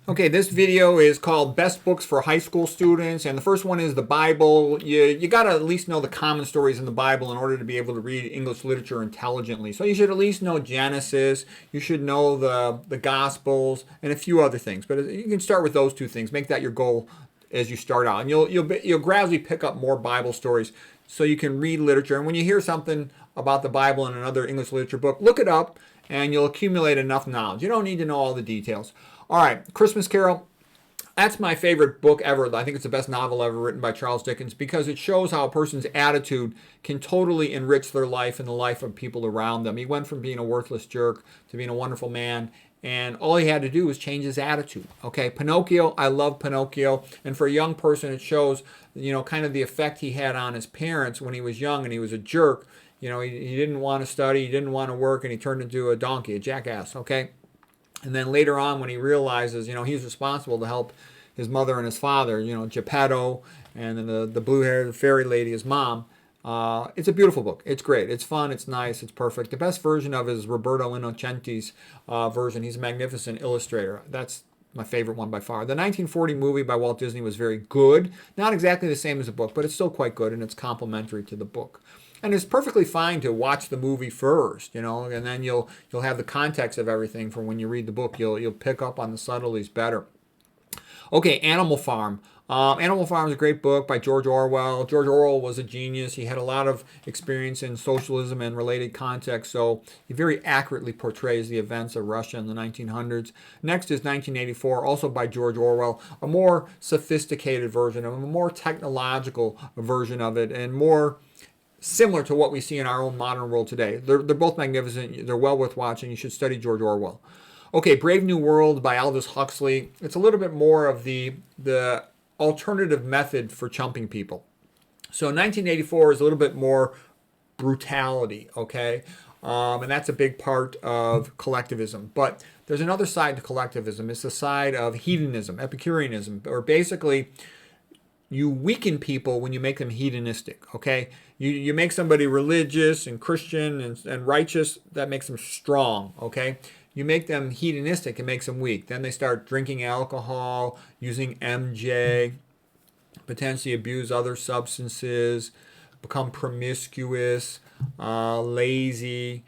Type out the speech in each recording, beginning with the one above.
Okay, this video is called Best Books for High School Students, and the first one is the Bible. You got to at least know the common stories in the Bible in order to be able to read English literature intelligently. So you should at least know Genesis, you should know the Gospels, and a few other things. But you can start with those two things. Make that your goal as you start out, and you'll gradually pick up more Bible stories so you can read literature. And when you hear something about the Bible in another English literature book, look it up, and you'll accumulate enough knowledge. You don't need to know all the details. All right, Christmas Carol. That's my favorite book ever. I think it's the best novel ever written by Charles Dickens because it shows how a person's attitude can totally enrich their life and the life of people around them. He went from being a worthless jerk to being a wonderful man, and all he had to do was change his attitude. Okay, Pinocchio, I love Pinocchio, and for a young person, it shows, kind of the effect he had on his parents when he was young and he was a jerk. He didn't want to study, he didn't want to work, and he turned into a donkey, a jackass. Okay. And then later on, when he realizes, he's responsible to help his mother and his father, Geppetto, and then the blue-haired fairy lady, his mom. It's a beautiful book. It's great. It's fun. It's nice. It's perfect. The best version of it is Roberto Innocenti's version. He's a magnificent illustrator. That's my favorite one by far. The 1940 movie by Walt Disney was very good. Not exactly the same as the book, but it's still quite good, and it's complementary to the book. And it's perfectly fine to watch the movie first, and then you'll have the context of everything from when you read the book. You'll pick up on the subtleties better. Okay, Animal Farm. Animal Farm is a great book by George Orwell. George Orwell was a genius. He had a lot of experience in socialism and related contexts, so he very accurately portrays the events of Russia in the 1900s. Next is 1984, also by George Orwell, a more sophisticated version of it, a more technological version of it, and more similar to what we see in our own modern world today. They're both magnificent. They're well worth watching. You should study George Orwell. Okay, Brave New World by Aldous Huxley. It's a little bit more of the alternative method for chumping people. So 1984 is a little bit more brutality, okay? And that's a big part of collectivism. But there's another side to collectivism. It's the side of hedonism, Epicureanism, or basically you weaken people when you make them hedonistic, okay? You make somebody religious and Christian and righteous, that makes them strong, okay? You make them hedonistic, it makes them weak. Then they start drinking alcohol, using MJ, potentially abuse other substances, become promiscuous, lazy,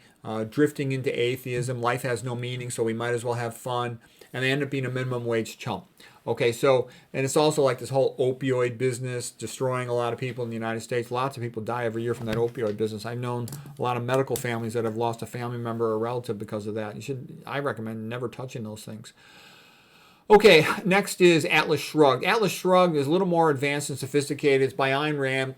drifting into atheism. Life has no meaning, so we might as well have fun. And they end up being a minimum wage chump. Okay, so, and it's also like this whole opioid business destroying a lot of people in the United States. Lots of people die every year from that opioid business. I've known a lot of medical families that have lost a family member or relative because of that. I recommend never touching those things. Okay, next is Atlas Shrugged. Atlas Shrugged is a little more advanced and sophisticated. It's by Ayn Rand.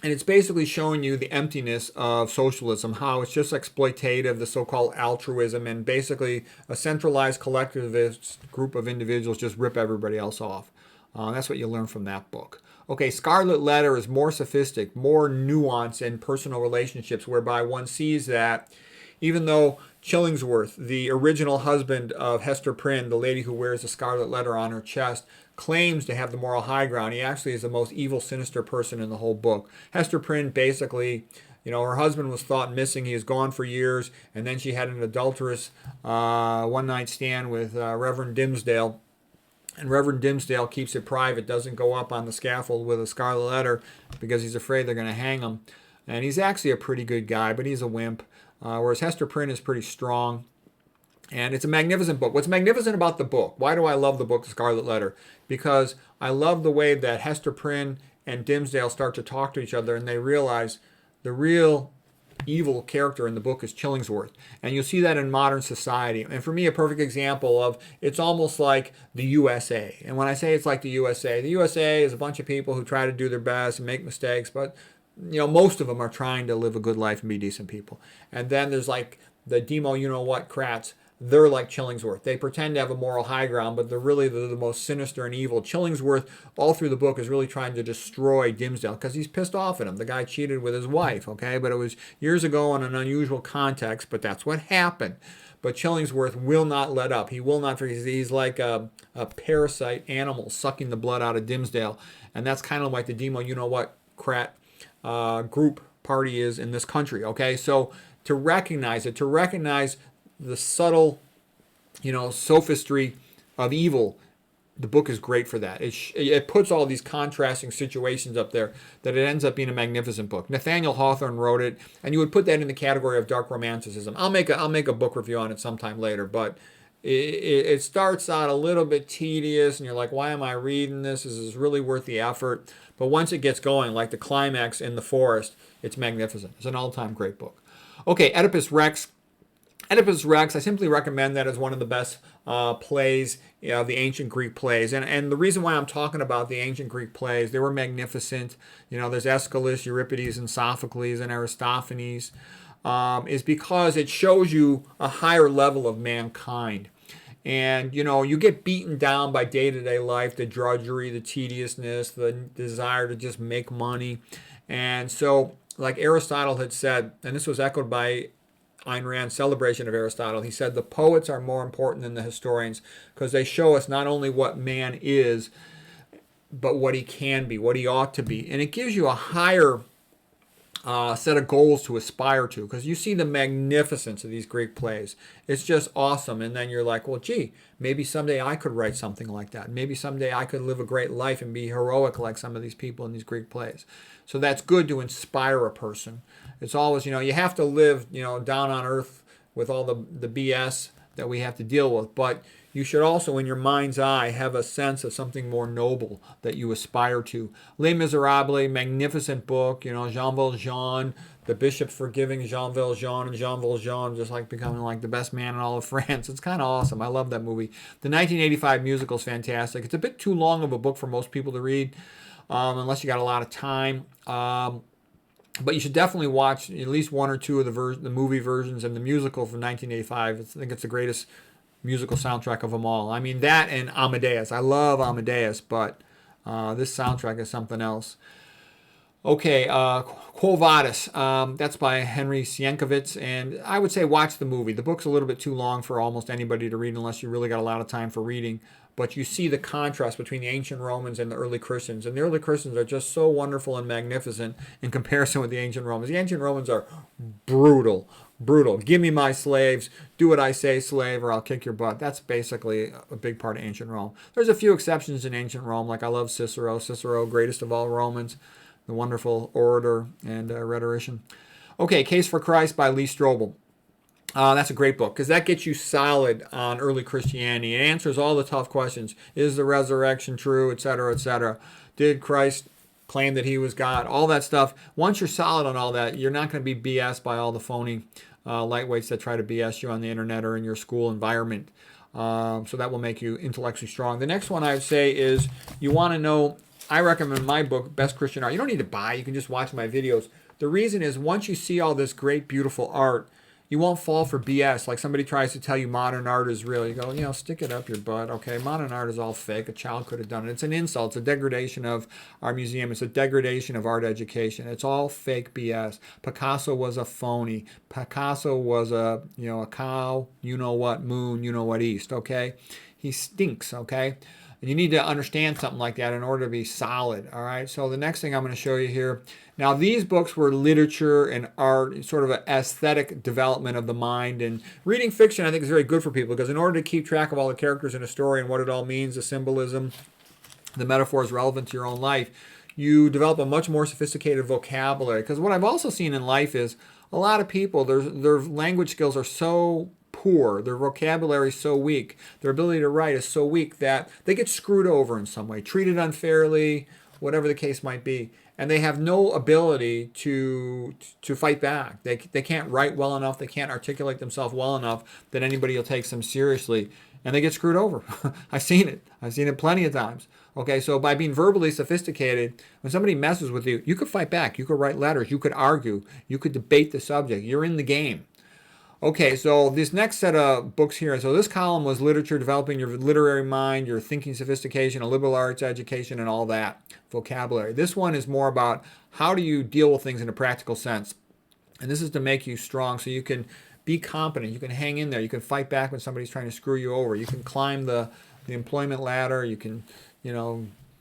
And it's basically showing you the emptiness of socialism, how it's just exploitative, the so-called altruism, and basically a centralized collectivist group of individuals just rip everybody else off. That's what you learn from that book. Okay, Scarlet Letter is more sophisticated, more nuanced in personal relationships, whereby one sees that even though Chillingsworth, the original husband of Hester Prynne, the lady who wears the scarlet letter on her chest, claims to have the moral high ground, he actually is the most evil, sinister person in the whole book. Hester Prynne basically, her husband was thought missing. He was gone for years, and then she had an adulterous one-night stand with Reverend Dimsdale. And Reverend Dimsdale keeps it private, doesn't go up on the scaffold with a scarlet letter because he's afraid they're going to hang him. And he's actually a pretty good guy, but he's a wimp. Whereas Hester Prynne is pretty strong. And it's a magnificent book. What's magnificent about the book? Why do I love the book Scarlet Letter? Because I love the way that Hester Prynne and Dimsdale start to talk to each other, and they realize the real evil character in the book is Chillingsworth. And you'll see that in modern society. And for me, a perfect example of it's almost like the USA. And when I say it's like the USA is a bunch of people who try to do their best and make mistakes, but most of them are trying to live a good life and be decent people. And then there's like the demo you-know-what crats. They're like Chillingsworth. They pretend to have a moral high ground, but they're the most sinister and evil. Chillingsworth, all through the book, is really trying to destroy Dimsdale because he's pissed off at him. The guy cheated with his wife, okay? But it was years ago in an unusual context, but that's what happened. But Chillingsworth will not let up. He will not forget. He's like a parasite animal sucking the blood out of Dimsdale. And that's kind of like the demo you-know-what crat group party is in this country, okay? So to recognize the subtle, sophistry of evil the book is great for that. It puts all these contrasting situations up there that it ends up being a magnificent book. Nathaniel Hawthorne wrote it, and you would put that in the category of dark romanticism. I'll make a book review on it sometime later, but it starts out a little bit tedious, and you're like, why am I reading this? Is this really worth the effort? But once it gets going, like the climax in the forest, it's magnificent. It's an all-time great book. Okay, Oedipus Rex. Oedipus Rex, I simply recommend that as one of the best plays of the ancient Greek plays. And the reason why I'm talking about the ancient Greek plays, they were magnificent. There's Aeschylus, Euripides, and Sophocles, and Aristophanes, is because it shows you a higher level of mankind. And, you get beaten down by day-to-day life, the drudgery, the tediousness, the desire to just make money. And so, like Aristotle had said, and this was echoed by Ayn Rand's celebration of Aristotle, he said the poets are more important than the historians because they show us not only what man is, but what he can be, what he ought to be. And it gives you a higher set of goals to aspire to because you see the magnificence of these Greek plays. It's just awesome. And then you're like, well, gee, maybe someday I could write something like that. Maybe someday I could live a great life and be heroic like some of these people in these Greek plays. So that's good to inspire a person. It's always, you have to live, down on earth with all the BS that we have to deal with. But you should also, in your mind's eye, have a sense of something more noble that you aspire to. Les Miserables, magnificent book. Jean Valjean, the bishop forgiving Jean Valjean, and Jean Valjean just like becoming like the best man in all of France. It's kind of awesome. I love that movie. The 1985 musical is fantastic. It's a bit too long of a book for most people to read, unless you got a lot of time. But you should definitely watch at least one or two of the movie versions and the musical from 1985. I think it's the greatest musical soundtrack of them all. I mean, that and Amadeus. I love Amadeus, but this soundtrack is something else. Okay, Quo Vadis. That's by Henry Sienkiewicz, and I would say watch the movie. The book's a little bit too long for almost anybody to read unless you really got a lot of time for reading. But you see the contrast between the ancient Romans and the early Christians. And the early Christians are just so wonderful and magnificent in comparison with the ancient Romans. The ancient Romans are brutal. Give me my slaves. Do what I say, slave, or I'll kick your butt. That's basically a big part of ancient Rome. There's a few exceptions in ancient Rome. Like I love Cicero. Cicero, greatest of all Romans. The wonderful orator and rhetorician. Okay, Case for Christ by Lee Strobel. That's a great book because that gets you solid on early Christianity. It answers all the tough questions. Is the resurrection true, etc., etc.? Did Christ claim that he was God? All that stuff. Once you're solid on all that, you're not going to be BS by all the phony lightweights that try to BS you on the internet or in your school environment. So that will make you intellectually strong. The next one I would say is you want to know, I recommend my book, Best Christian Art. You don't need to buy. You can just watch my videos. The reason is once you see all this great, beautiful art, you won't fall for BS. Like somebody tries to tell you modern art is real. You go, stick it up your butt. Okay, modern art is all fake. A child could have done it. It's an insult. It's a degradation of our museum. It's a degradation of art education. It's all fake BS. Picasso was a phony. Picasso was a cow, moon, east, okay? He stinks, okay? And you need to understand something like that in order to be solid, all right? So the next thing I'm going to show you here. Now, these books were literature and art, sort of an aesthetic development of the mind. And reading fiction, I think, is very good for people because in order to keep track of all the characters in a story and what it all means, the symbolism, the metaphors relevant to your own life, you develop a much more sophisticated vocabulary. Because what I've also seen in life is a lot of people, their language skills are so poor, their vocabulary is so weak, their ability to write is so weak that they get screwed over in some way, treated unfairly, whatever the case might be. And they have no ability to fight back. They can't write well enough. They can't articulate themselves well enough that anybody will take them seriously. And they get screwed over. I've seen it. I've seen it plenty of times. Okay, so by being verbally sophisticated, when somebody messes with you, you could fight back. You could write letters. You could argue. You could debate the subject. You're in the game. Okay, so this next set of books here, so this column was literature, developing your literary mind, your thinking sophistication, a liberal arts education, and all that vocabulary. This one is more about how do you deal with things in a practical sense. And this is to make you strong so you can be competent, you can hang in there, you can fight back when somebody's trying to screw you over, you can climb the employment ladder, you can,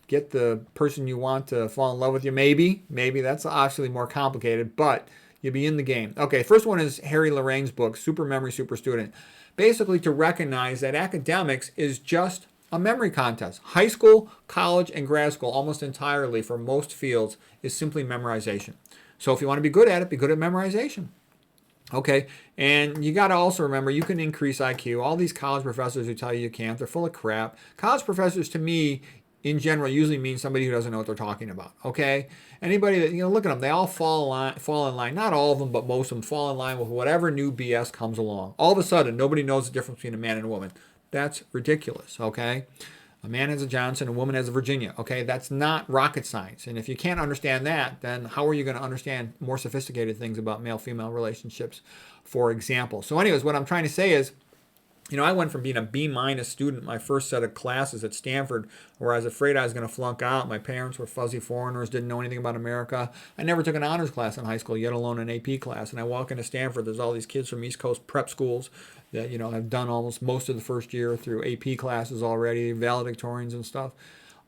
get the person you want to fall in love with you, maybe, that's obviously more complicated, but you'll be in the game. Okay, first one is Harry Lorraine's book, Super Memory, Super Student. Basically to recognize that academics is just a memory contest. High school, college, and grad school, almost entirely for most fields, is simply memorization. So if you want to be good at it, be good at memorization. Okay, and you got to also remember you can increase IQ. All these college professors who tell you can't, they're full of crap. College professors, to me, in general, usually mean somebody who doesn't know what they're talking about. Okay, anybody that look at them, they all fall in line. Not all of them, but most of them fall in line with whatever new BS comes along. All of a sudden, nobody knows the difference between a man and a woman. That's ridiculous. Okay. A man has a Johnson, a woman has a Virginia. Okay, that's not rocket science. And if you can't understand that, then how are you going to understand more sophisticated things about male-female relationships, for example? So anyways, what I'm trying to say is, I went from being a B- student my first set of classes at Stanford, where I was afraid I was going to flunk out. My parents were fuzzy foreigners, didn't know anything about America. I never took an honors class in high school, yet alone an AP class. And I walk into Stanford, there's all these kids from East Coast prep schools that, have done almost most of the first year through AP classes already, valedictorians and stuff.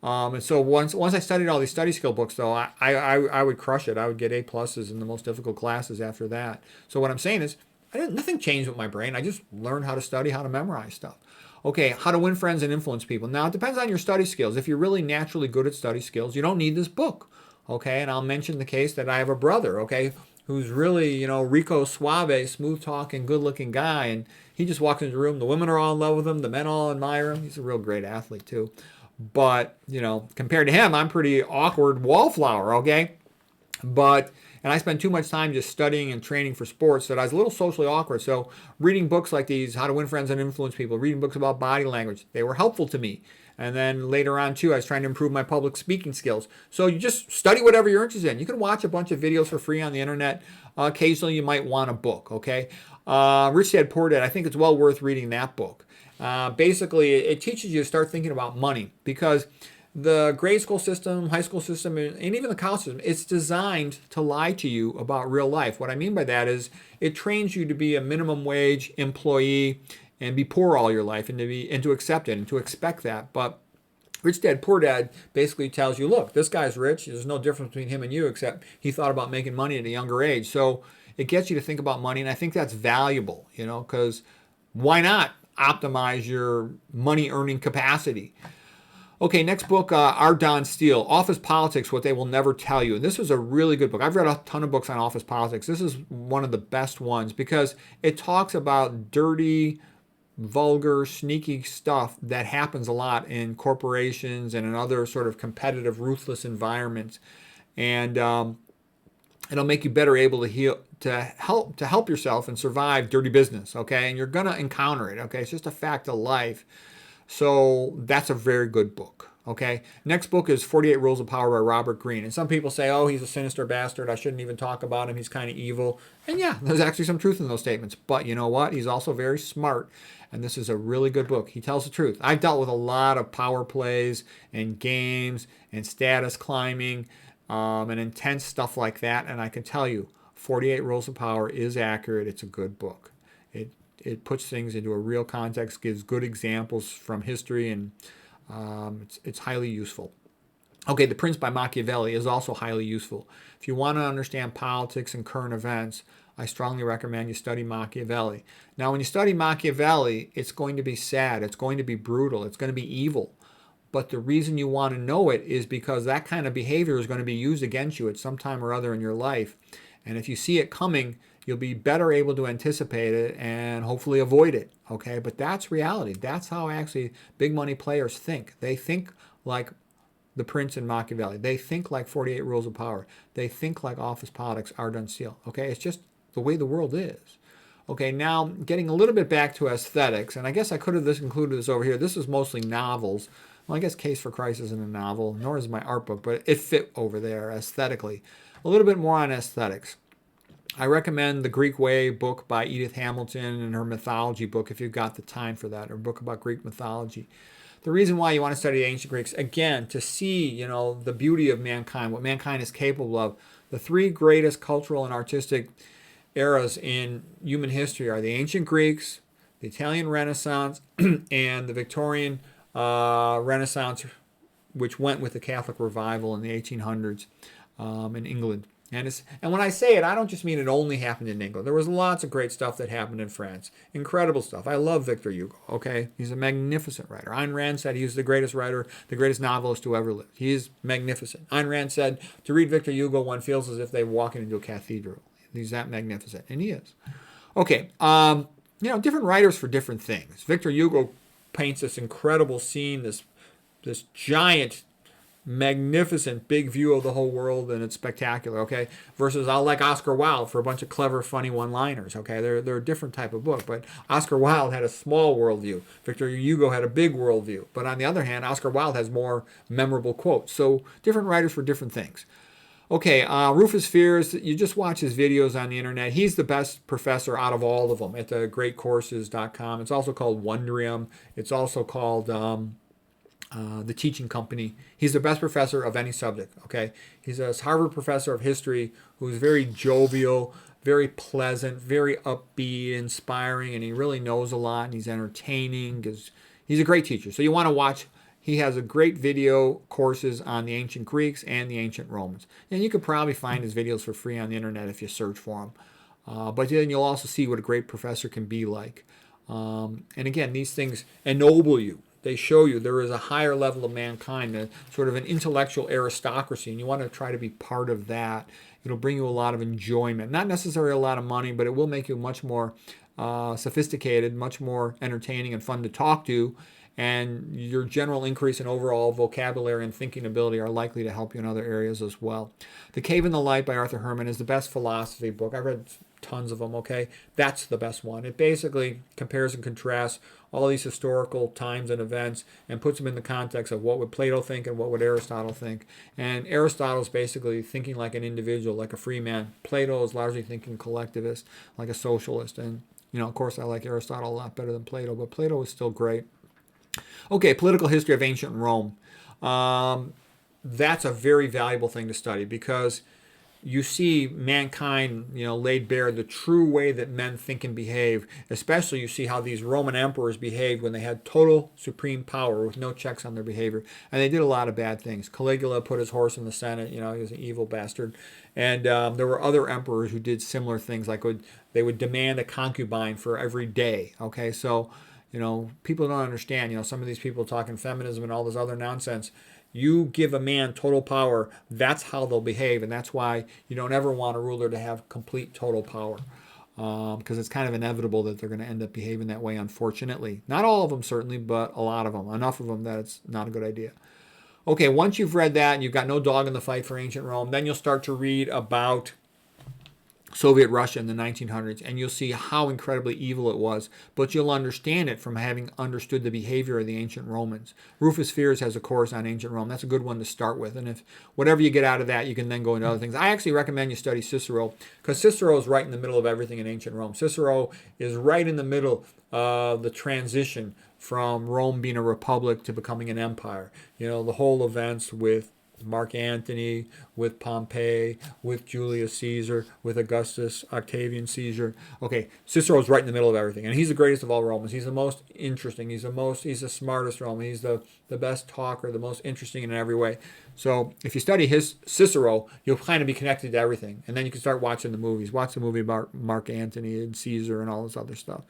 And so once I studied all these study skill books, though, I would crush it. I would get A+ in the most difficult classes after that. So what I'm saying is, nothing changed with my brain. I just learned how to study, how to memorize stuff. Okay, how to win friends and influence people. Now, it depends on your study skills. If you're really naturally good at study skills, you don't need this book. Okay, and I'll mention the case that I have a brother, okay, who's really, Rico Suave, smooth talking, good looking guy. And he just walks into the room. The women are all in love with him. The men all admire him. He's a real great athlete, too. But, compared to him, I'm pretty awkward wallflower, okay? And I spent too much time just studying and training for sports that I was a little socially awkward. So reading books like these, How to Win Friends and Influence People, reading books about body language, they were helpful to me. And then later on, too, I was trying to improve my public speaking skills. So you just study whatever you're interested in. You can watch a bunch of videos for free on the internet. Occasionally, you might want a book, okay? Rich Dad, Poor Dad, I think it's well worth reading that book. Basically, it teaches you to start thinking about money because the grade school system, high school system, and even the college system, it's designed to lie to you about real life. What I mean by that is it trains you to be a minimum wage employee and be poor all your life and to accept it and to expect that. But Rich Dad, Poor Dad basically tells you, look, this guy's rich. There's no difference between him and you except he thought about making money at a younger age. So it gets you to think about money, and I think that's valuable, because why not optimize your money earning capacity? Okay, next book, R. Don Steele, Office Politics, What They Will Never Tell You. And this is a really good book. I've read a ton of books on office politics. This is one of the best ones because it talks about dirty, vulgar, sneaky stuff that happens a lot in corporations and in other sort of competitive, ruthless environments. And it'll make you better able to help yourself and survive dirty business, okay? And you're going to encounter it, okay? It's just a fact of life. So that's a very good book, okay? Next book is 48 Rules of Power by Robert Greene. And some people say, oh, he's a sinister bastard. I shouldn't even talk about him. He's kind of evil. And yeah, there's actually some truth in those statements. But you know what? He's also very smart. And this is a really good book. He tells the truth. I've dealt with a lot of power plays and games and status climbing and intense stuff like that. And I can tell you, 48 Rules of Power is accurate. It's a good book. It puts things into a real context, gives good examples from history, and it's highly useful. Okay, The Prince by Machiavelli is also highly useful. If you want to understand politics and current events, I strongly recommend you study Machiavelli. Now, when you study Machiavelli, it's going to be sad. It's going to be brutal. It's going to be evil. But the reason you want to know it is because that kind of behavior is going to be used against you at some time or other in your life. And if you see it coming, you'll be better able to anticipate it and hopefully avoid it, okay? But that's reality. That's how actually big money players think. They think like The Prince and Machiavelli. They think like 48 Rules of Power. They think like Office Politics, R. Don Steele, okay? It's just the way the world is. Okay, now getting a little bit back to aesthetics, and I guess I could have included this over here. This is mostly novels. Well, I guess Case for Christ isn't a novel, nor is my art book, but it fit over there aesthetically. A little bit more on aesthetics. I recommend The Greek Way book by Edith Hamilton and her mythology book if you've got the time for that, or a book about Greek mythology. The reason why you want to study the ancient Greeks, again, to see, the beauty of mankind, what mankind is capable of. The three greatest cultural and artistic eras in human history are the ancient Greeks, the Italian Renaissance, and the Victorian Renaissance, which went with the Catholic revival in the 1800s in England. And when I say it, I don't just mean it only happened in England. There was lots of great stuff that happened in France. Incredible stuff. I love Victor Hugo, okay? He's a magnificent writer. Ayn Rand said he was the greatest writer, the greatest novelist who ever lived. He is magnificent. Ayn Rand said to read Victor Hugo, one feels as if they were walking into a cathedral. He's that magnificent, and he is. Okay, different writers for different things. Victor Hugo paints this incredible scene, this giant, magnificent big view of the whole world, and it's spectacular, okay? Versus I'll like Oscar Wilde for a bunch of clever, funny one-liners, okay? They're a different type of book, but Oscar Wilde had a small worldview. Victor Hugo had a big worldview. But on the other hand, Oscar Wilde has more memorable quotes. So different writers for different things. Okay, Rufus Fears, you just watch his videos on the internet. He's the best professor out of all of them at the greatcourses.com. It's also called Wondrium. It's also called the Teaching Company. He's the best professor of any subject, okay? He's a Harvard professor of history who's very jovial, very pleasant, very upbeat, inspiring, and he really knows a lot, and he's entertaining. He's a great teacher. So you want to watch. He has a great video courses on the ancient Greeks and the ancient Romans. And you could probably find his videos for free on the internet if you search for them. But then you'll also see what a great professor can be like. And again, these things ennoble you. They show you there is a higher level of mankind, sort of an intellectual aristocracy, and you want to try to be part of that. It'll bring you a lot of enjoyment. Not necessarily a lot of money, but it will make you much more sophisticated, much more entertaining and fun to talk to, and your general increase in overall vocabulary and thinking ability are likely to help you in other areas as well. The Cave in the Light by Arthur Herman is the best philosophy book. I've read tons of them, okay? That's the best one. It basically compares and contrasts all these historical times and events and puts them in the context of what would Plato think and what would Aristotle think. And Aristotle's basically thinking like an individual, like a free man. Plato is largely thinking collectivist, like a socialist. And, of course, I like Aristotle a lot better than Plato, but Plato is still great. Okay, political history of ancient Rome. That's a very valuable thing to study because you see mankind, laid bare the true way that men think and behave. Especially you see how these Roman emperors behaved when they had total supreme power with no checks on their behavior. And they did a lot of bad things. Caligula put his horse in the Senate. He was an evil bastard. And there were other emperors who did similar things, like they would demand a concubine for every day. Okay, so people don't understand. Some of these people talking feminism and all this other nonsense. You give a man total power, that's how they'll behave, and that's why you don't ever want a ruler to have complete total power, because it's kind of inevitable that they're going to end up behaving that way, unfortunately. Not all of them, certainly, but a lot of them. Enough of them that it's not a good idea. Okay, once you've read that and you've got no dog in the fight for ancient Rome, then you'll start to read about Soviet Russia in the 1900s, and you'll see how incredibly evil it was, but you'll understand it from having understood the behavior of the ancient Romans. Rufus Fears has a course on ancient Rome. That's a good one to start with, and if whatever you get out of that, you can then go into other things. I actually recommend you study Cicero, because Cicero is right in the middle of everything in ancient Rome. Cicero is right in the middle of the transition from Rome being a republic to becoming an empire. The whole events with Mark Antony, with Pompey, with Julius Caesar, with Augustus, Octavian Caesar. Okay, Cicero's right in the middle of everything, and he's the greatest of all Romans. He's the most interesting. He's the smartest Roman. He's the best talker, the most interesting in every way. So if you study his Cicero, you'll kind of be connected to everything, and then you can start watching the movies. Watch the movie about Mark Antony and Caesar and all this other stuff.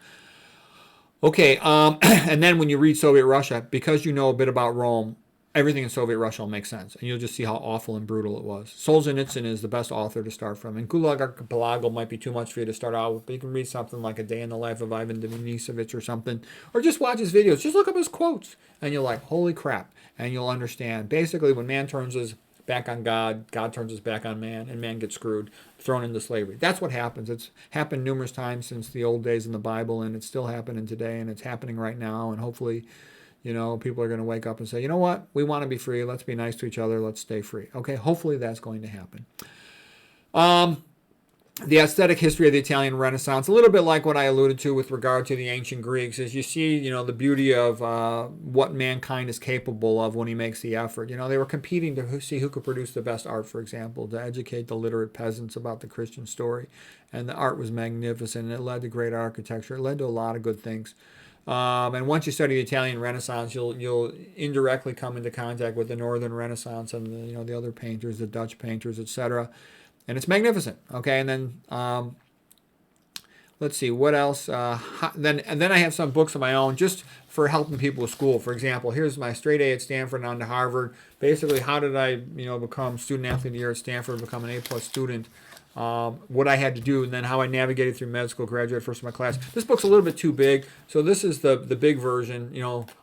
Okay, and then when you read Soviet Russia, because you know a bit about Rome, everything in Soviet Russia will make sense, and you'll just see how awful and brutal it was. Solzhenitsyn is the best author to start from, and Gulag Archipelago might be too much for you to start out with, but you can read something like A Day in the Life of Ivan Denisovich or something, or just watch his videos. Just look up his quotes, and you're like, holy crap, and you'll understand. Basically, when man turns his back on God, God turns his back on man, and man gets screwed, thrown into slavery. That's what happens. It's happened numerous times since the old days in the Bible, and it's still happening today, and it's happening right now, and hopefully people are going to wake up and say, you know what? We want to be free. Let's be nice to each other. Let's stay free. Okay, hopefully that's going to happen. The aesthetic history of the Italian Renaissance, a little bit like what I alluded to with regard to the ancient Greeks, is you see, the beauty of what mankind is capable of when he makes the effort. They were competing to see who could produce the best art, for example, to educate the literate peasants about the Christian story. And the art was magnificent, and it led to great architecture. It led to a lot of good things. And once you study the Italian Renaissance, you'll indirectly come into contact with the Northern Renaissance and the other painters, the Dutch painters, etc. And it's magnificent. Okay, and then let's see what else. Then I have some books of my own just for helping people with school. For example, here's my straight A at Stanford and on to Harvard. Basically, how did I become student athlete of the year at Stanford, become an A+ student? What I had to do, and then how I navigated through med school, graduated first in my class. This book's a little bit too big, so this is the big version,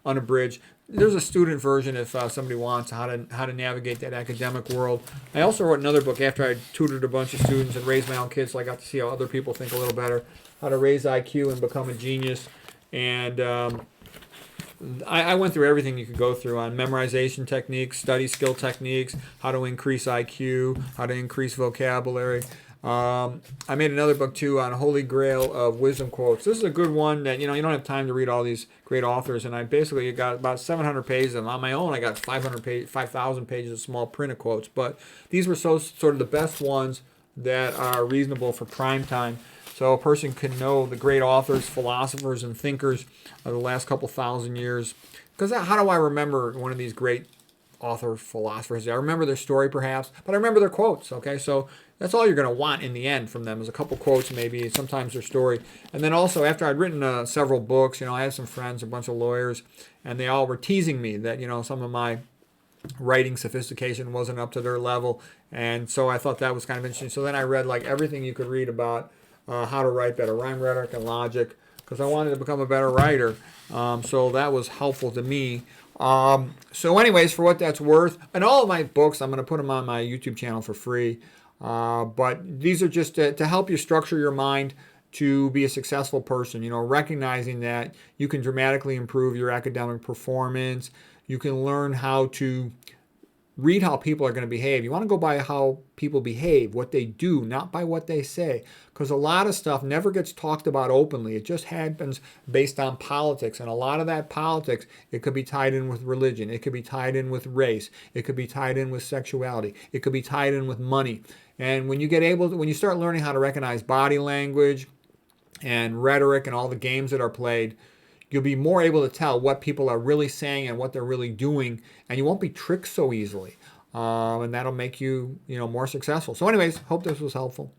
unabridged. There's a student version if somebody wants how to navigate that academic world. I also wrote another book after I tutored a bunch of students and raised my own kids, so I got to see how other people think a little better, how to raise IQ and become a genius. And I went through everything you could go through on memorization techniques, study skill techniques, how to increase IQ, how to increase vocabulary. I made another book too on Holy Grail of wisdom quotes. This is a good one that you don't have time to read all these great authors, and I basically got about 700 pages, and on my own I got 5,000 pages of small print of quotes. But these were sort of the best ones that are reasonable for prime time. So a person can know the great authors, philosophers, and thinkers of the last couple thousand years. Because how do I remember one of these great author philosophers? I remember their story perhaps, but I remember their quotes. Okay, so that's all you're going to want in the end from them is a couple quotes, maybe sometimes their story. And then also after I'd written several books, I had some friends, a bunch of lawyers, and they all were teasing me that some of my writing sophistication wasn't up to their level, and so I thought that was kind of interesting. So then I read like everything you could read about how to write better, rhyme, rhetoric, and logic, because I wanted to become a better writer. So that was helpful to me. So anyways, for what that's worth, and all of my books, I'm going to put them on my YouTube channel for free. But these are just to help you structure your mind to be a successful person, recognizing that you can dramatically improve your academic performance. You can learn how to read how people are going to behave. You want to go by how people behave, what they do, not by what they say. Because a lot of stuff never gets talked about openly. It just happens based on politics. And a lot of that politics, it could be tied in with religion. It could be tied in with race. It could be tied in with sexuality. It could be tied in with money. And when you start learning how to recognize body language and rhetoric and all the games that are played, you'll be more able to tell what people are really saying and what they're really doing, and you won't be tricked so easily. And that'll make you, more successful. So anyways, hope this was helpful.